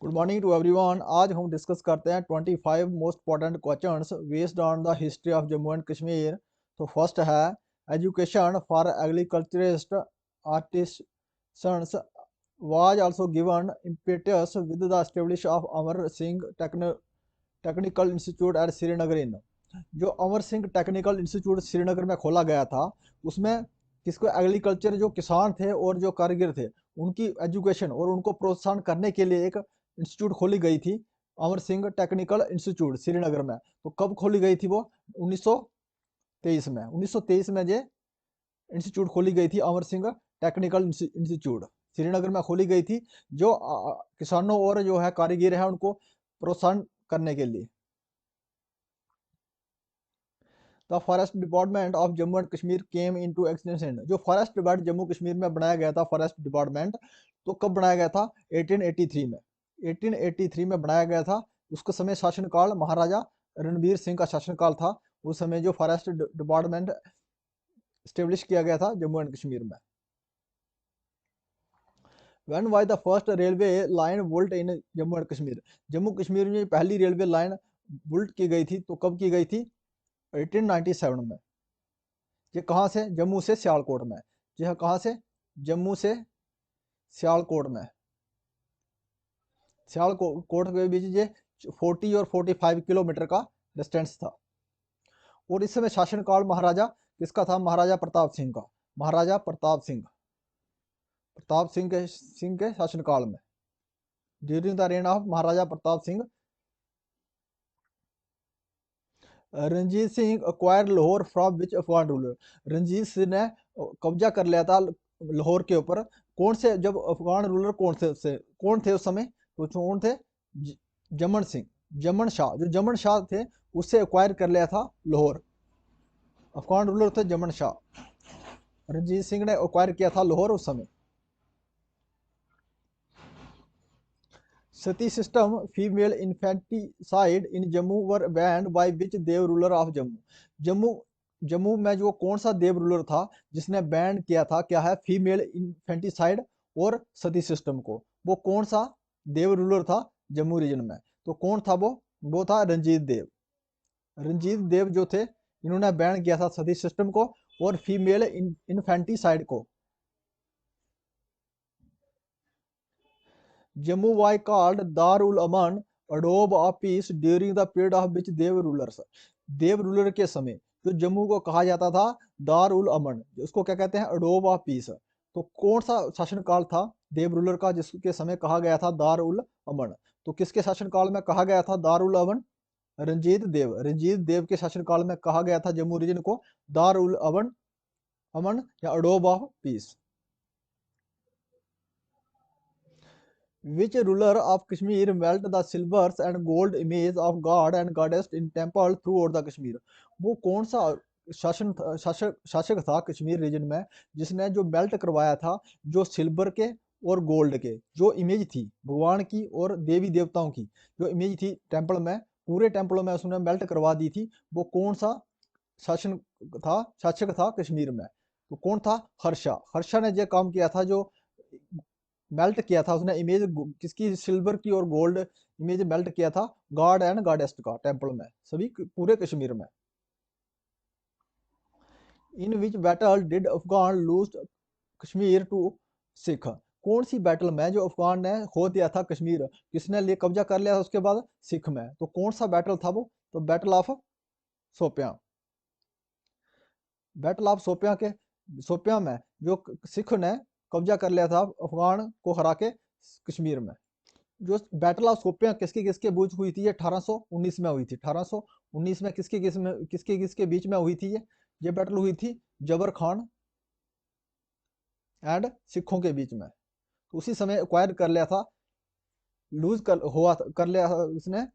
Good morning to everyone. आज हम discuss करते हैं 25 most important questions based on the history of Jammu and Kashmir. तो फर्स्ट है education for agriculturist artisans was also given impetus with the establish of Amar Singh technical institute at Srinagar in. जो Amar Singh technical institute Srinagar में खोला गया था उसमें किसको एग्रीकल्चर जो किसान थे और जो कारीगर थे उनकी एजुकेशन और उनको प्रोत्साहन करने के लिए एक इंस्टीट्यूट खोली गई थी, अमर सिंह टेक्निकल इंस्टीट्यूट श्रीनगर में। तो कब खोली गई थी वो? 1923 में। 1923 में ये इंस्टीट्यूट खोली गई थी, अमर सिंह टेक्निकल इंस्टीट्यूट श्रीनगर में खोली गई थी, जो किसानों और जो है कारीगर है उनको प्रोत्साहन करने के लिए। The forest department of Jammu and Kashmir came into existence. जो फॉरेस्ट डिपार्टमेंट जम्मू कश्मीर में बनाया गया था, फॉरेस्ट डिपार्टमेंट, तो कब बनाया गया था? 1883 में। 1883 में बनाया गया था। उसके समय शासनकाल महाराजा रणबीर सिंह का शासनकाल था। उस समय जो फॉरेस्ट डिपार्टमेंट स्टेब्लिश किया गया था जम्मू एंड कश्मीर में। When was the first railway line built in Jammu and Kashmir? Jammu Kashmir में पहली रेलवे लाइन बुल्ट की गई थी, तो कब की गई थी? 1897 में। ये कहाँ से? जम्मू से सियालकोट में। यह कहाँ से? जम्मू से सियालकोट में। सियालकोट के बीच ये 40 और 45 किलोमीटर का डिस्टेंस था। और इस समय शासनकाल महाराजा किसका था? महाराजा प्रताप सिंह का। महाराजा प्रताप सिंह के शासनकाल में, during the reign of Maharaja Pratap Singh. Ranjit Singh acquire Lahore from which Afghan ruler? Ranjit Singh ने कब्जा कर लिया था लाहौर के ऊपर। कौन से? जब अफगान रूलर कौन थे उस समय? तो कौन थे? जमन सिंह, जमन शाह। जो जमन शाह थे उससे अक्वायर कर लिया था लाहौर। अफगान रूलर थे जमन शाह। रंजीत सिंह ने अक्वायर किया था लाहौर उस समय। Sati system female infanticide in Jammu were banned by which Dev ruler of Jammu? Jammu Jammu में जो कौन सा देव रूलर था जिसने बैन किया था, क्या है, फीमेल इन्फेंटिसाइड और सती सिस्टम को? वो कौन सा देव रूलर था जम्मू रीजन में? तो कौन था वो था रंजीत देव। रंजीत देव जो थे इन्होंने बैन किया था सती सिस्टम को और फीमेल इन्फेंटिसाइड को। जम्मू वाई कॉल्ड दारुल अमन अडोब of peace during the period of which Dev rulers? Dev ruler के समय जो जम्मू को कहा जाता था दारुल अमन, उसको क्या कहते हैं? Adobe of piece. तो कौन सा शासनकाल था देव रूलर का जिसके समय कहा गया था दारुल अमन? तो किसके शासनकाल में कहा गया था दारुल अमन? रंजीत देव के शासनकाल में कहा गया था जम्मू रीजन को दारुल अमन या Adobe of piece. Which ruler of Kashmir melt the silvers and gold image of God and goddess in temple throughout the Kashmir? वो कौन सा शासक था कश्मीर रीजन में जिसने जो मेल्ट करवाया था जो सिल्वर के और गोल्ड के जो इमेज थी भगवान की और देवी देवताओं की जो इमेज थी टेम्पल में, पूरे टेम्पलों में उसने मेल्ट करवा दी थी? वो कौन सा शासक था कश्मीर में? तो कौन था? हर्षा ने जो काम किया था, जो मेल्ट किया था उसने इमेज किसकी? सिल्वर की और गोल्ड इमेज मेल्ट किया था गॉड एंड गॉडेस का टेम्पल में, सभी पूरे कश्मीर में। In which battle did Afghan lose Kashmir to Sikh? कौन सी बैटल में जो अफगान ने खो दिया था कश्मीर, किसने लिए कब्जा कर लिया था उसके बाद? सिख में। तो कौन सा बैटल था वो? तो battle of Shopian. Battle of Shopian में जो सिख ने कब्जा कर लिया था अफगान को हरा के कश्मीर में। जो बैटल ऑफ सोपियां किसके किसके बीच हुई थी? ये 1819 में हुई थी। 1819 में किसके बीच में हुई थी? ये बैटल हुई थी जबर खान एंड सिखों के बीच में। तो उसी समय एक्वायर कर लिया था, कर लिया था उसने।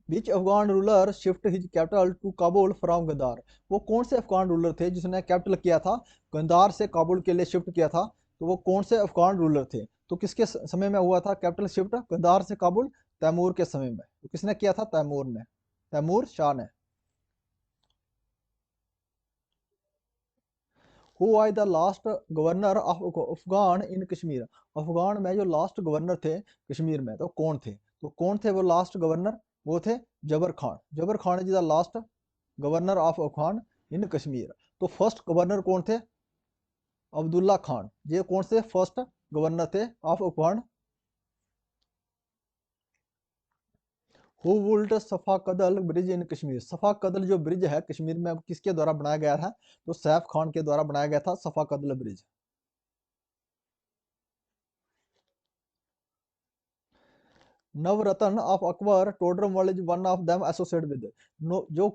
Which Afghan ruler shift his capital to Kabul from Kandahar? वो कौन से अफगान रूलर थे जिसने कैपिटल किया था गंदार से काबुल के लिए शिफ्ट किया था? तो वो कौन से अफगान रूलर थे? तो किसके समय में हुआ था कैपिटल शिफ्ट गंदार से काबुल? तैमूर के समय में। तो किसने किया था? तैमूर ने, तैमूर शाह ने। Who was the last governor of Afghan in Kashmir? Afghan में जो लास्ट गवर्नर थे कश्मीर में, तो कौन थे? तो कौन थे वो लास्ट गवर्नर? वो थे Jabar Khan. Jabar Khan is the last governor of Afghan in Kashmir. तो फर्स्ट गवर्नर कौन थे? अब्दुल्ला खान। ये कौन से फर्स्ट गवर्नर थे ऑफ अफगान? हु बुल्ट सफा कदल ब्रिज इन कश्मीर? सफा कदल जो ब्रिज है कश्मीर में, किसके द्वारा बनाया गया था? तो सैफ खान के द्वारा बनाया गया था Safa Kadal bridge. Navratna of Akbar Todarmal is one of them associate with. जो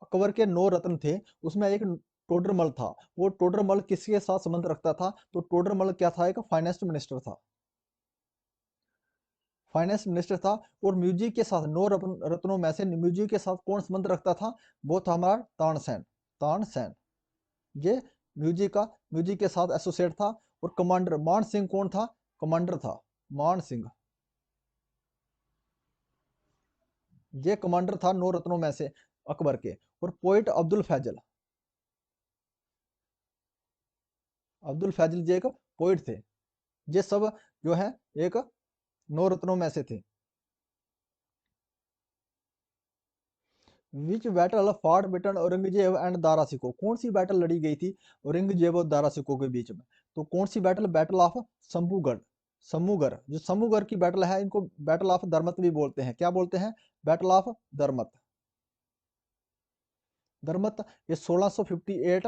अकबर के 9 रत्न थे उसमें एक टोडरमल था। वो टोडरमल किसके साथ संबंध रखता था? तो टोडरमल क्या था? एक फाइनेंस मिनिस्टर था। फाइनेंस मिनिस्टर था। और म्यूजिक के साथ 9 रत्नों में से म्यूजिक के साथ कौन संबंध रखता था? वो था हमारा तानसेन। तानसेन ये म्यूजिक के साथ एसोसिएट था। और कमांडर मान सिंह कौन था? कमांडर था मान सिंह। ये कमांडर था 9 रत्नों में से अकबर के। और पोइट अब्दुल फैजल। अब्दुल फैजल जी एक पोइट थे। ये सब जो है एक 9 रत्नों में से थे। Which battle fought between Aurangzeb and Dara Shikoh? कौन सी बैटल लड़ी गई थी औरंगजेब और दारा सिको के बीच में? तो कौन सी battle? Battle of Shambhugarh. Shambhugarh जो शंभूगढ़ की बैटल है, इनको बैटल ऑफ दरमत भी बोलते हैं। क्या बोलते हैं? Battle of दरमत। दरमत ये 1658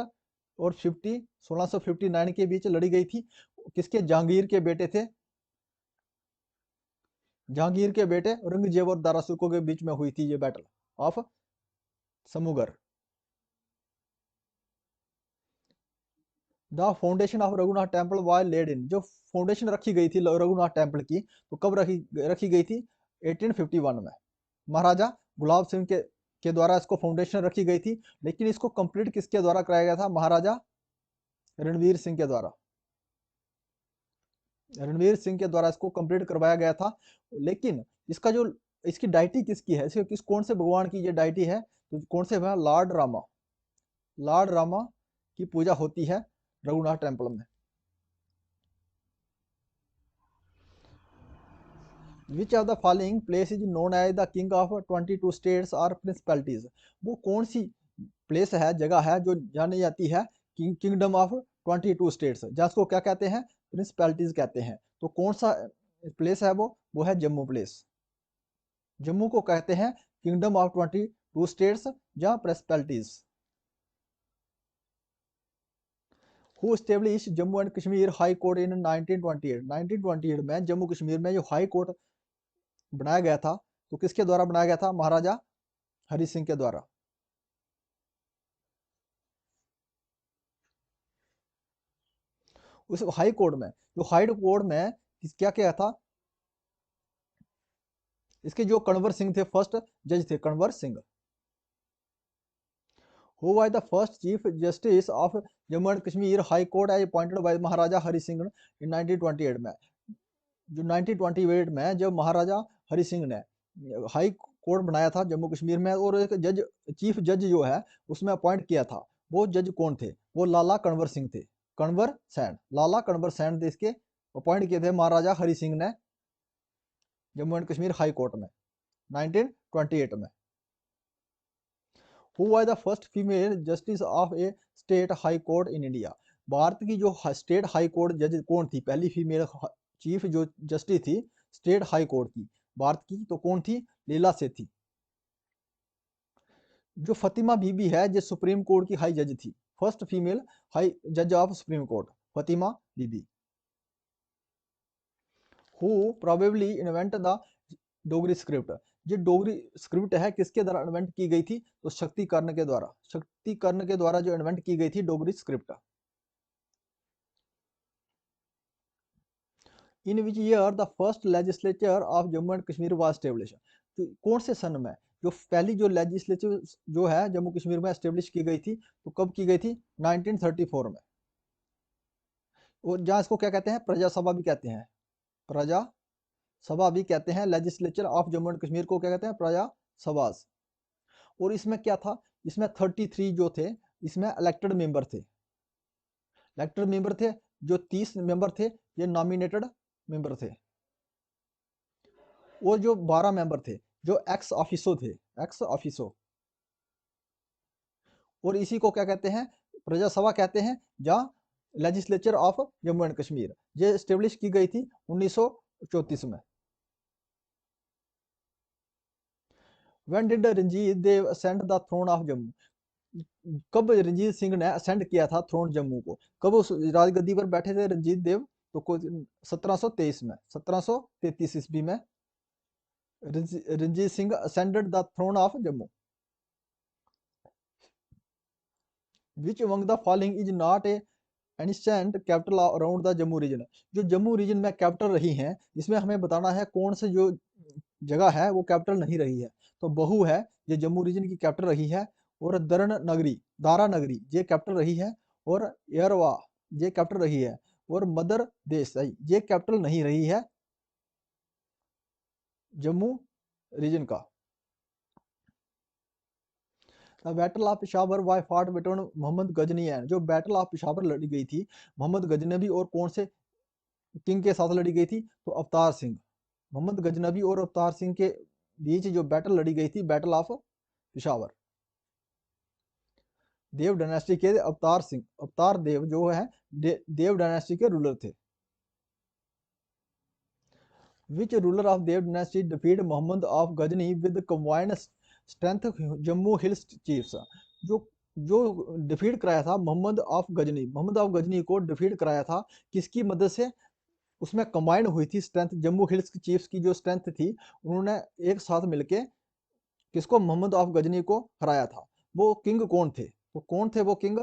और 1659 के बीच लड़ी गई थी। किसके? जहांगीर के बेटे थे। जहांगीर के बेटे औरंगजेब और दारा सिको के बीच में हुई थी ये battle of Shambhugarh. The foundation of Raghunath temple was laid in? जो फाउंडेशन रखी गई थी रघुनाथ टेम्पल की, तो कब रखी गई थी? 1851 में। महाराजा गुलाब सिंह के द्वारा इसको फाउंडेशन रखी गई थी। लेकिन इसको कंप्लीट किसके द्वारा कराया गया था? महाराजा रणवीर सिंह के द्वारा। रणवीर सिंह के द्वारा इसको कंप्लीट करवाया गया था। लेकिन इसका जो इसकी डायटी किसकी है? इसके कौन से भगवान की ये डायटी है? तो कौन से भगवान? लॉर्ड रामा। लॉर्ड रामा की पूजा होती है रघुनाथ टेम्पल में। Which of the following place is known as the king of 22 states और प्रिंसिपैलिटीज? वो कौन सी प्लेस है, जगह है, जो जानी जाती है किंगडम ऑफ 22 स्टेट्स, जिसको क्या कहते हैं? प्रिंसिपैलिटीज कहते हैं। तो कौन सा प्लेस है? वो है जम्मू प्लेस। जम्मू को कहते हैं किंगडम ऑफ 22 स्टेट्स या principalities. Who establish Jammu and Kashmir high court in 1928? 1928 में जम्मू कश्मीर में जो हाई कोर्ट बनाया गया था, तो किसके द्वारा बनाया गया था? महाराजा हरि सिंह के द्वारा। उस हाई कोर्ट में, जो हाई कोर्ट में क्या क्या था? इसके जो कन्वर सिंह थे, फर्स्ट जज थे Kanwar Singh. Who was the first chief justice of Jammu and Kashmir high court as appointed by Maharaja Hari Singh in 1928 में? जो 1928 में जब महाराजा हरि सिंह ने हाई कोर्ट बनाया था जम्मू कश्मीर में, और एक जज, चीफ जज जो है उसमें अपॉइंट किया था, वो जज कौन थे? वो लाला कन्वर सिंह थे। कन्वर सैन, लाला कन्वर सैन थे इसके अपॉइंट किए थे महाराजा हरि सिंह ने Jammu and Kashmir high court में 1928 में। Who was the first female justice of A state high court in India? Bharat की जो स्टेट हाई कोर्ट जज कौन थी? पहली फीमेल चीफ जो जस्टिस थी स्टेट हाई कोर्ट की भारत की, तो कौन थी? लीला से थी। जो फतिमा बीबी है, जो सुप्रीम कोर्ट की हाई जज थी, फर्स्ट फीमेल हाई जज of supreme court, Fatima Bibi. Who probably invent the Dogri script? ये डोगरी स्क्रिप्ट है किसके द्वारा इन्वेंट की गई थी? तो शक्ति कर्ण के द्वारा। शक्ति कर्ण के द्वारा जो इन्वेंट की गई थी Dogri script. In which year the first legislature of Jammu and Kashmir was establish? तो कौन से सन में जो पहली जो लेजिस्लेचर जो है जम्मू कश्मीर में एस्टेब्लिश की गई थी? तो कब की गई थी? 1934 में। और जहाँ इसको क्या कहते हैं? प्रजा सभा भी कहते हैं। प्रजा सभा भी कहते हैं। Legislature of Jammu and Kashmir को क्या कहते हैं? प्रजा सभा। और इसमें क्या था? इसमें 33 जो थे इसमें इलेक्टेड मेंबर थे। इलेक्टेड मेंबर थे। जो 30 मेंबर थे ये नॉमिनेटेड मेंबर थे। और जो 12 मेंबर थे जो एक्स ऑफिसो थे, एक्स ऑफिसो। और इसी को क्या कहते हैं, प्रजा सभा कहते हैं, जहाँ legislature of Jammu and Kashmir ये स्टेब्लिश की गई थी 1934 में। When did Ranjit Dev ascend the throne of Jammu, कब रंजीत सिंह ने असेंड किया था थ्रोन जम्मू को, कब उस राजगद्दी पर बैठे थे रंजीत देव, तो 1723 में, 1733 ईस्वी में Ranjit Singh ascended the throne of Jammu. Which among the following is not a ancient capital around the Jammu region, जो जम्मू रीजन में कैपिटल रही हैं इसमें हमें बताना है कौन से जो जगह है वो कैपिटल नहीं रही है। तो बहू है ये जम्मू रीजन की कैपिटल रही है, और दरण नगरी, दारा नगरी ये कैपिटल रही है, और एरवा ये कैपिटल रही है, और मदर देसाई ये कैपिटल नहीं रही है जम्मू रीजन का। बैटल ऑफ पिशावर वाई फाट बिटवीन मोहम्मद गजनी एंड, जो बैटल ऑफ पिशावर लड़ी गई थी मोहम्मद गजनबी और कौन से किंग के साथ लड़ी गई थी, तो अवतार सिंह। मोहम्मद गजनबी और अवतार सिंह के बीच जो बैटल लड़ी गई थी battle of Peshawar. Dev dynasty के अवतार सिंह, अवतार देव जो है देव डायनेस्टी के रूलर थे। Which ruler of Dev dynasty defeat Mohammad of Ghazni with combined strength Jammu hills chiefs, जो जो डिफीट कराया था मोहम्मद ऑफ गजनी, मोहम्मद ऑफ गजनी को डिफीट कराया था किसकी मदद से, उसमें कंबाइंड हुई थी स्ट्रेंथ जम्मू हिल्स की चीफ्स की जो स्ट्रेंथ थी, उन्होंने एक साथ मिलके किसको, मोहम्मद ऑफ गजनी को हराया था। वो किंग कौन थे, तो कौन थे वो किंग,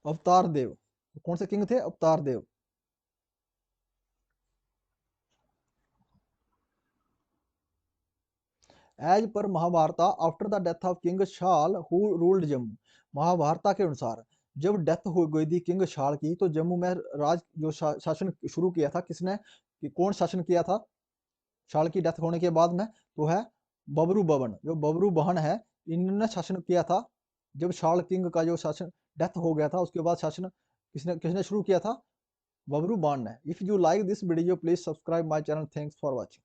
अवतार देव। कौन से किंग थे, अवतार Dev. As per Mahabharata after the death of king Shal who ruled Jammu, Mahabharata के अनुसार जब डेथ हो गई थी किंग शाल की तो जम्मू में राज जो शासन शुरू किया था किसने, कि कौन शासन किया था शाल की डेथ होने के बाद में, तो है बबरू बवन, जो बबरू बहन है इन्होंने शासन किया था। जब शाल किंग का जो शासन डेथ हो गया था उसके बाद शासन किसने किसने शुरू किया था, बबरू बान ने। If you like this video please subscribe my channel, thanks for watching.